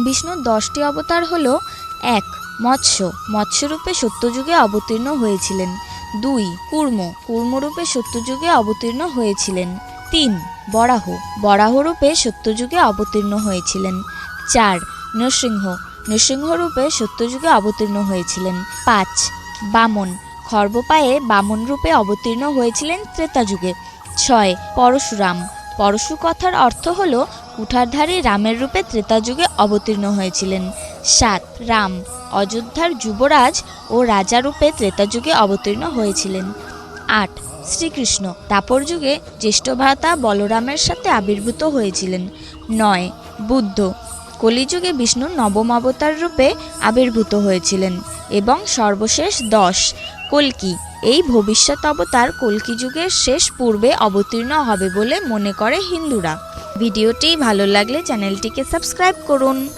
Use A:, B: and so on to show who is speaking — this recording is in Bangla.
A: বিষ্ণুর 10টি অবতার হলো: 1. মৎস্য, মৎস্যরূপে সত্যযুগে অবতীর্ণ হয়েছিলেন। 2. কূর্ম, কূর্মরূপে সত্যযুগে অবতীর্ণ হয়েছিলেন। 3. বরাহ, বরাহরূপে সত্যযুগে অবতীর্ণ হয়েছিলেন। 4. নৃসিংহ, নৃসিংহরূপে সত্যযুগে অবতীর্ণ হয়েছিলেন। 5. বামন, খর্বপায়ে বামন রূপে অবতীর্ণ হয়েছিলেন ত্রেতাযুগে। 6. পরশুরাম, পরশু কথার অর্থ হল কুঠারধারী রামের রূপে ত্রেতাযুগে অবতীর্ণ হয়েছিলেন। 7. রাম, অযোধ্যার যুবরাজ ও রাজা রূপে ত্রেতাযুগে অবতীর্ণ হয়েছিলেন। 8. শ্রীকৃষ্ণ, দ্বাপর যুগে জ্যেষ্ঠ ভ্রাতা বলরামের সাথে আবির্ভূত হয়েছিলেন। 9. বুদ্ধ, কলিযুগে বিষ্ণুর নবম অবতার রূপে আবির্ভূত হয়েছিলেন। এবং সর্বশেষ 10. কল্কি, এই ভবিষ্যৎ অবতার কল্কি যুগের শেষ পূর্বে অবতীর্ণ হবে বলে মনে করে হিন্দুরা। ভিডিওটি ভালো লাগলে চ্যানেলটিকে সাবস্ক্রাইব করুন।